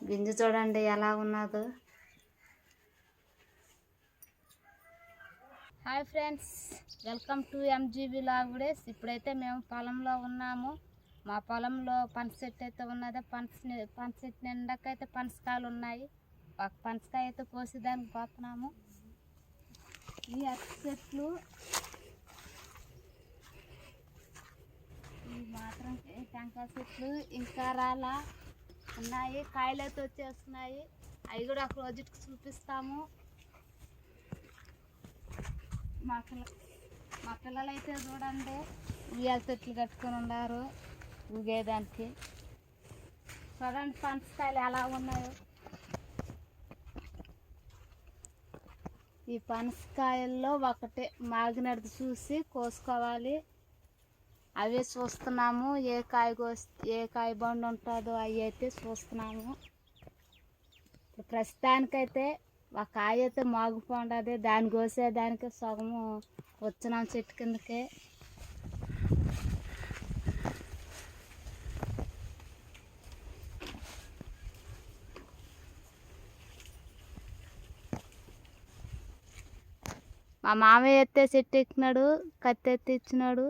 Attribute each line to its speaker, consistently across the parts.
Speaker 1: గింజ చూడండి ఎలా ఉన్నదో. Hi friends, welcome to MGB లాగుడేస్. ఇప్పుడైతే మేము పొలంలో ఉన్నాము. మా పొలంలో పనస చెట్టు అయితే ఉన్నది. పనస చెట్టు నిండాకైతే పనసకాయలు ఉన్నాయి. ఒక పనసకాయ అయితే కోసేదానికి పోతున్నాము. ఈ అరటి చెట్లు ఈ మాత్రం టెంకాయ చెట్లు ఇంకా రాలా ఉన్నాయి. కాయలు అయితే వచ్చేస్తున్నాయి. అవి కూడా ఒక రోజుకి చూపిస్తాము. మా పిల్లలు అయితే చూడండి ఉయ్యాల చెట్లు కట్టుకొని ఉన్నారు ఊగేదానికి. చూడండి పనసకాయలు ఎలా ఉన్నాయో. ఈ పనసకాయల్లో ఒకటే మాగినది చూసి కోసుకోవాలి. అవే చూస్తున్నాము. ఏ కాయ బండు ఉంటుందో అవి అయితే చూస్తున్నాము. ప్రస్తుతానికైతే ఒక కాయ అయితే మాగిపోండది. దాన్ని కోసేదానికి సగము వచ్చినాం చెట్టు కిందకే. మా మామయ్య అయితే చెట్టు ఎక్కినాడు, కత్తి ఎత్తి ఇచ్చినాడు.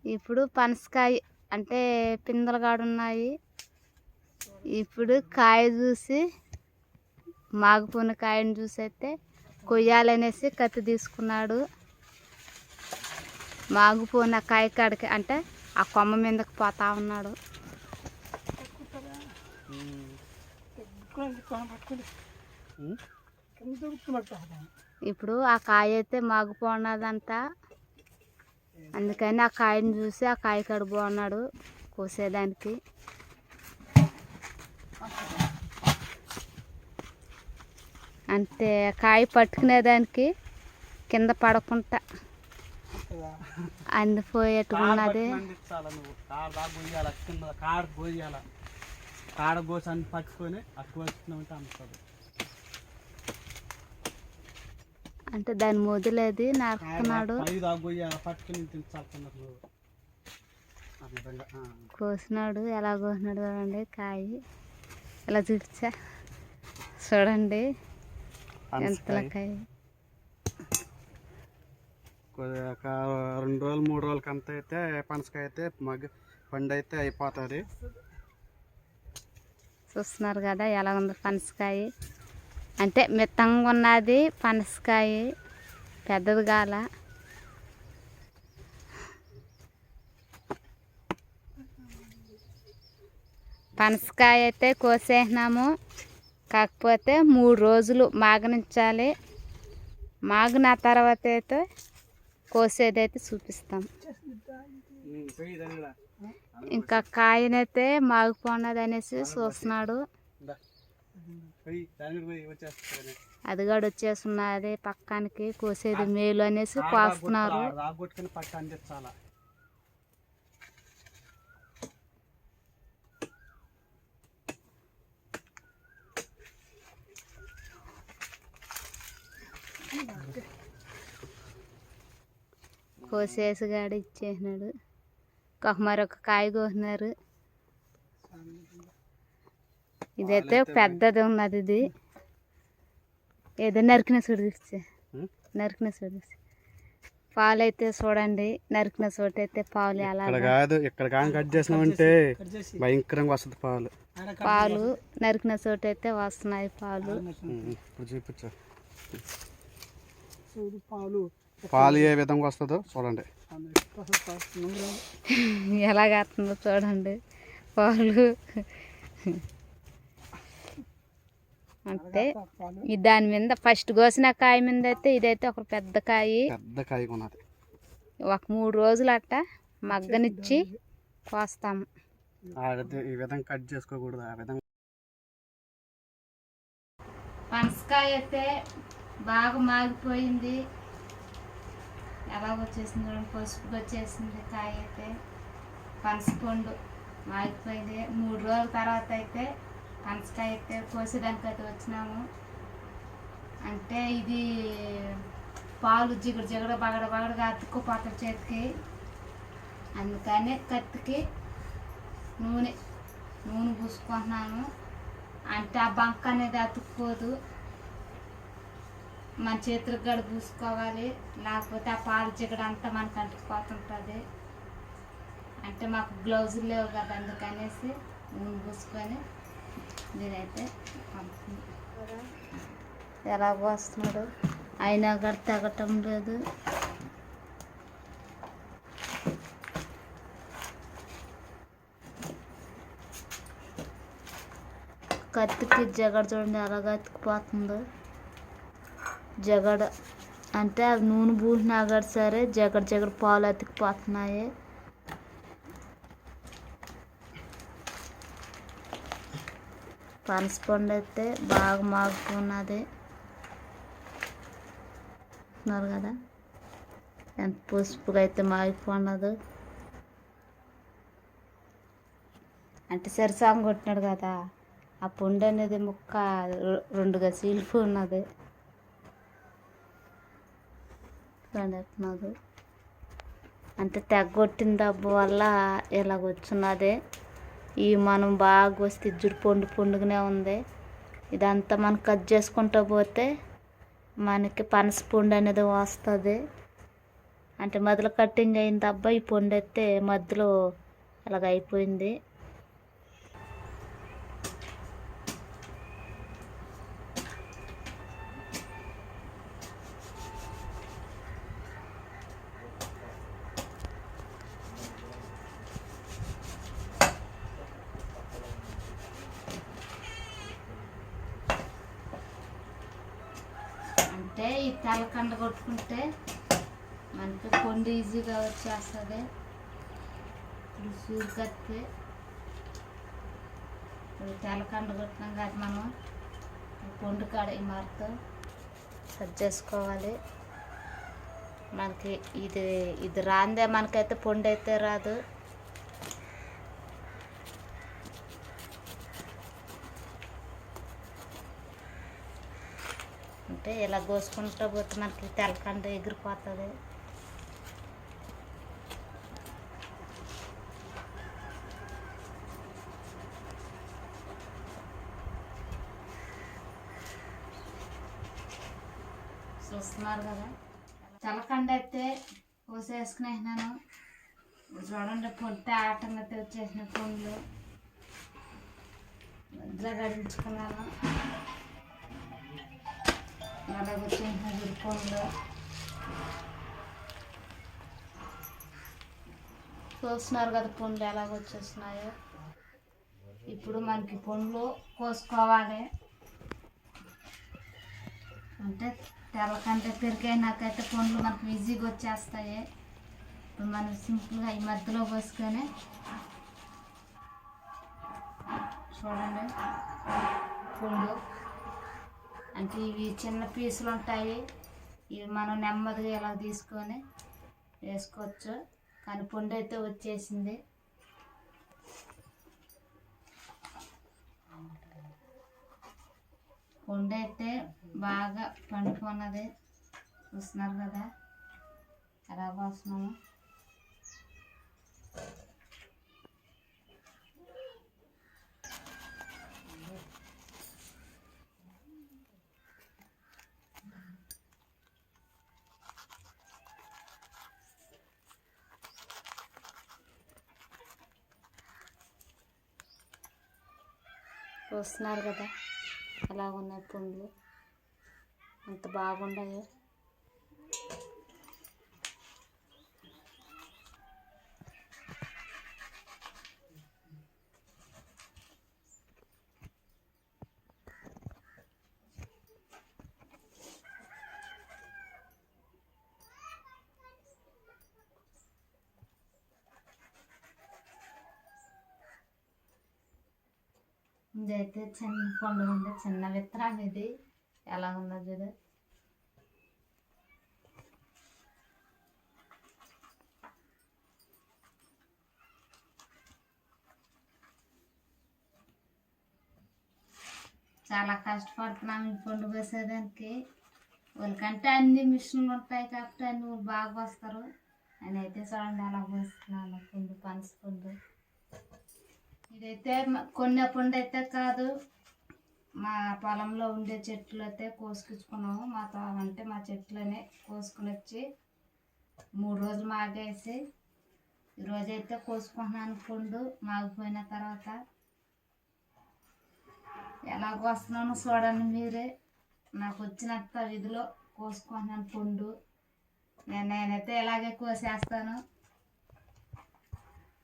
Speaker 1: ఇప్పుడు పనసకాయ అంటే పిందెలు కాడున్నాయి. ఇప్పుడు కాయ చూసి మాగిపోయిన కాయను చూసి అయితే కొయ్యాలనేసి కత్తి తీసుకున్నాడు. మాగిపోయిన కాయ కాడికి అంటే ఆ కొమ్మ మీదకి పోతా ఉన్నాడు. ఇప్పుడు ఆ కాయ అయితే మాగిపోన్నదంట. అందుకని ఆ కాయను చూసి ఆ కాయ కాడు బాగున్నాడు కోసేదానికి. అంతే కాయ పట్టుకునేదానికి కింద పడకుండా అందిపోయేట్టున్నది. అంటే దాని మొదలది నరుకుతున్నాడు. కోసినాడు. ఎలా కోసినాడు చూడండి. కాయ ఇలా చూపించా చూడండి ఎంత కాయ.
Speaker 2: ఒక 2 రోజులు 3 రోజులకి అంత అయితే పనసకాయ అయితే పండు అయితే అయిపోతుంది.
Speaker 1: చూస్తున్నారు కదా ఎలా ఉంది పనసకాయ. అంటే మిత్తంగా ఉన్నది పనసకాయ, పెద్దది కాల. పనసకాయ అయితే కోసేసినాము. కాకపోతే 3 రోజులు మాగనించాలి. మాగిన తర్వాత అయితే కోసేదైతే చూపిస్తాం. ఇంకా కాయనైతే మాగిపోన్నది అనేసి చూస్తున్నాడు. అది కూడా వచ్చేస్తున్నది పక్కనికి. కోసేది మేలు అనేసి కోస్తున్నారు. కోసేసి గాడి ఇచ్చేసినాడు. మరొక కాయ కోసినారు. ఇదైతే పెద్దది ఉన్నది. ఇది ఏదో నరికిన చూడిస్తే పాలు అయితే చూడండి. నరికిన చోటు అయితే పాలు ఎలా
Speaker 2: కాదు. ఇక్కడ కట్ చేసినామంటే భయంకరంగా వస్తుంది పాలు.
Speaker 1: పాలు నరికిన చోటు అయితే వస్తున్నాయి పాలు.
Speaker 2: చూపించు పాలు ఏ విధంగా వస్తుందో చూడండి.
Speaker 1: ఎలాగేస్తుందో చూడండి పాలు. అంటే దాని మీద ఫస్ట్ కోసిన కాయ మీద అయితే ఇదైతే ఒక పెద్ద కాయ
Speaker 2: ఉన్నది.
Speaker 1: ఒక 3 రోజులు అట్ట మగ్గనిచ్చి కోస్తాము.
Speaker 2: ఈ విధంగా కట్ చేసుకోకూడదు. ఆ విధంగా
Speaker 1: పనసకాయ అయితే బాగా మాగిపోయింది. ఎలా వచ్చేసింది చూడండి. పసుపుగా వచ్చేసింది కాయ అయితే. పనసపండు మాగిపోయింది. 3 రోజుల తర్వాత అయితే పనసకాయ అయితే కోసేదానికి అయితే వచ్చినాము. అంటే ఇది పాలు జిగడ బగడగా అతుక్కుపోతుంది చేతికి. అందుకని కత్తికి నూనె పూసుకుంటున్నాను. అంటే అంటే ఆ బంక అనేది అతుక్కోదు, మన చేతులకు గడ పూసుకోవాలి, లేకపోతే ఆ పాలు చిగడ అంతా మనకు అంటుకుపోతుంటుంది. అంటే మాకు గ్లౌజులు లేవు కదా, అందుకనేసి నూనె పూసుకొని నేనైతే ఎలా పోస్తున్నాడు అయినా కూడా తెగటం లేదు. కత్తికి జగడ చూడండి ఎలాగ అతుక్కుపోతుందో. జగడ అంటే అవి నూనె పూసినా కూడా సరే జగడ పాలు అతుక్కుపోతున్నాయి. పనసపండు అయితే బాగా మాగుతున్నది కదా, ఎంత పసుపుగా అయితే మాగిపోన్నది. అంటే సరిసాంగ్ కొట్టినాడు కదా, ఆ పండు అనేది ముక్క రెండుగా చీలిపి ఉన్నది. ఎట్టినది అంటే తెగొట్టిన దెబ్బ వల్ల ఇలాగ వచ్చున్నది. ఈ మనం బాగా వస్తే జుడు పండుగానే ఉంది. ఇదంతా మనం కట్ చేసుకుంటూ పోతే మనకి పనస పండు అనేది వస్తుంది. అంటే మొదలు కట్టింగ్ అయిన దెబ్బ ఈ పండు అయితే మధ్యలో అలాగ అయిపోయింది. అంటే ఈ తెల్లకండ కొట్టుకుంటే మనకి పండు ఈజీగా వచ్చేస్తుంది. ఇప్పుడు సూరు కత్తి తెల్లకండ కొట్టినాం కదా, మనం పండు కాడ ఈ మరతో కట్ చేసుకోవాలి. మనకి ఇది రాందే మనకైతే పండు అయితే రాదు. అంటే ఇలా కోసుకుంటూ పోతే మనకి తెల్లకండ ఎగిరిపోతుంది. చూస్తున్నారు కదా, తెల్లకండ అయితే కోసేసుకునేసినాను. చూడండి పొట్టే ఆటంగా వచ్చేసిన పండ్లు మధ్యలో గడించుకున్నాను. అలాగ వచ్చేసిన పండ్లు చూస్తున్నారు కదా, పండ్లు ఎలాగ వచ్చేస్తున్నాయో. ఇప్పుడు మనకి పండ్లు కోసుకోవాలి. అంటే తెల్లకంటే పెరిగైనాకైతే పండ్లు మనకు ఈజీగా వచ్చేస్తాయి. ఇప్పుడు మనం సింపుల్గా ఈ మధ్యలో పోసుకొని చూడండి పండ్లు అంటే ఇవి చిన్న పీసులు ఉంటాయి. ఇవి మనం నెమ్మదిగా ఇలా తీసుకొని వేసుకోవచ్చు. కానీ పండు అయితే వచ్చేసింది. పండు అయితే బాగా పండుకున్నది. చూస్తున్నారు కదా ఎలా పోస్తున్నాము. చూస్తున్నారు కదా ఎలా ఉన్నాయి పండ్లు, ఎంత బాగున్నాయో. ఇదైతే చిన్న పండు ఉంది, చిన్న విత్తనం. ఇది ఎలా ఉందో చూడు. చాలా కష్టపడుతున్నాం ఈ పండు కోసేదానికి. వాళ్ళకంటే అన్ని మిషన్లు ఉంటాయి కాబట్టి అన్ని బాగా వస్తారు. అని అయితే చూడండి అలా పోస్తున్నాను పండు, పనస పండు. ఇదైతే కొన్న పండు అయితే కాదు, మా పొలంలో ఉండే చెట్లు అయితే కోసుకొచ్చుకున్నాము. మా చెట్లనే కోసుకుని వచ్చి 3 రోజులు మాగేసి ఈరోజైతే కోసుకుంటున్నాను. పండు మాగిపోయిన తర్వాత ఎలా కోస్తున్నాను చూడండి మీరే. నాకు వచ్చినంత విధిలో కోసుకుంటున్నాను పండు. నేనైతే ఇలాగే కోసేస్తాను,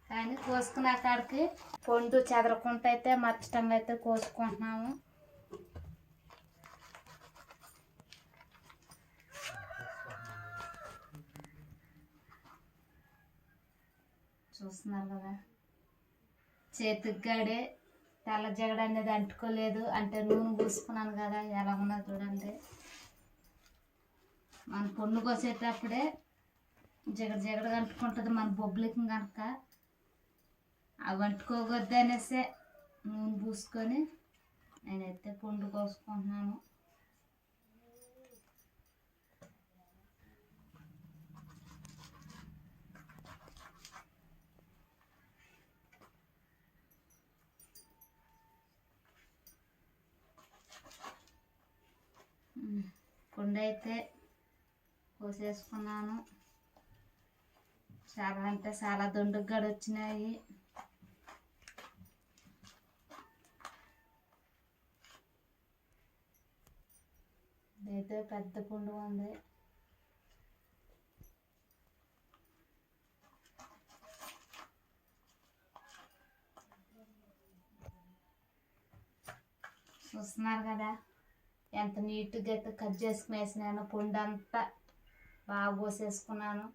Speaker 1: కానీ కోసుకునే కాడికి పండు చెదరకుండా అయితే మచ్చటంగా అయితే కోసుకుంటున్నాము. చూస్తున్నారు కదా, చేతికి గడే తెల్ల జగడ అనేది అంటుకోలేదు. అంటే నూనె పూసుకున్నాను కదా, ఎలా ఉన్నది చూడండి. మన పొన్ను కోసేటప్పుడే జగడ అంటుకుంటుంది మన బొబ్బులకి కనుక. అవి అంటుకోవద్దు అనేసి నూనె పూసుకొని నేనైతే పండు కోసుకుంటున్నాను. పండు అయితే కోసేసుకున్నాను. చాలా అంటే చాలా దొండకు గడ వచ్చినాయి. ఇదైతే పెద్ద పండు ఉంది. చూస్తున్నారు కదా ఎంత నీట్గా అయితే కట్ చేసుకుని వేసినాను. పండు అంతా బాగా కోసేసుకున్నాను.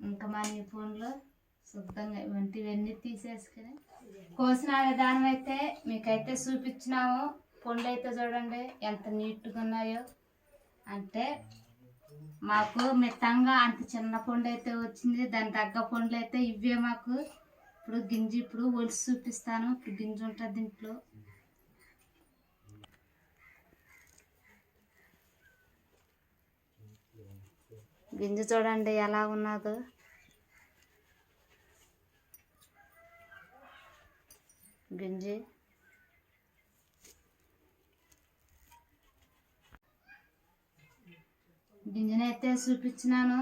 Speaker 1: ఇంకా మన ఈ పండ్లు శుద్ధంగా ఇవన్నీ తీసేసుకుని కోసిన విధానం అయితే మీకైతే చూపించినాము. పండ్లు అయితే చూడండి ఎంత నీట్గా ఉన్నాయో. అంటే మాకు మిత్తంగా అంత చిన్న పండు అయితే వచ్చింది. దాని తగ్గ పండ్లు అయితే ఇవే మాకు. ఇప్పుడు ఒలిసి చూపిస్తాను. ఇప్పుడు గింజ ఉంటుంది దీంట్లో. గింజ చూడండి ఎలా ఉన్నదో. గింజి గింజనైతే చూపించినాను.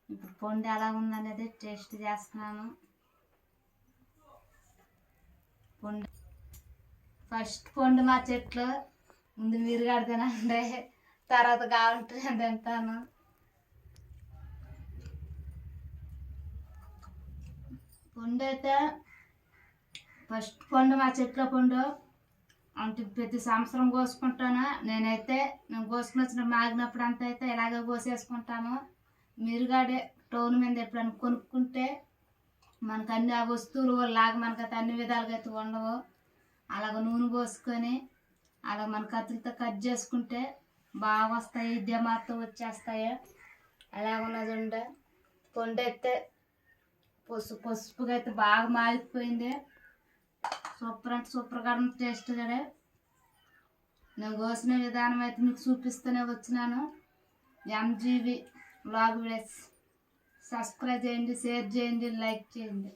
Speaker 1: ఇప్పుడు పండు ఎలా ఉందనేది టేస్ట్ చేస్తున్నాను. పండు ఫస్ట్ పండు మా చెట్లు ముందు మీరు కడతానండి, తర్వాత కావాలంటే తింటాను. పండు అయితే ఫస్ట్ పండు మా చెట్ల పండు అంటే ప్రతి సంవత్సరం కోసుకుంటాను. నేను కోసుకుని వచ్చిన మాగినప్పుడు అంతా అయితే ఇలాగే కోసేసుకుంటాను. మీరుగాడే టౌన్ మీద ఎప్పుడైనా కొనుక్కుంటే మనకు అన్ని ఆ వస్తువులు లాగా మనకైతే అన్ని విధాలుగా అయితే ఉండవు. అలాగ నూనె పోసుకొని అలా మన కత్తులతో కట్ చేసుకుంటే బాగా వస్తాయి. దెమాతో వచ్చేస్తాయి. అలాగున్నది ఉండే పండు అయితే పసుపుగా అయితే బాగా మాగిపోయింది. సూపర్ అంటే సూపర్గా టేస్ట్ కూడా. నేను కోసిన విధానం అయితే మీకు చూపిస్తూనే వచ్చినాను. MGV వ్లాగ్ వీడియోస్ సబ్స్క్రైబ్ చేయండి, షేర్ చేయండి, లైక్ చేయండి.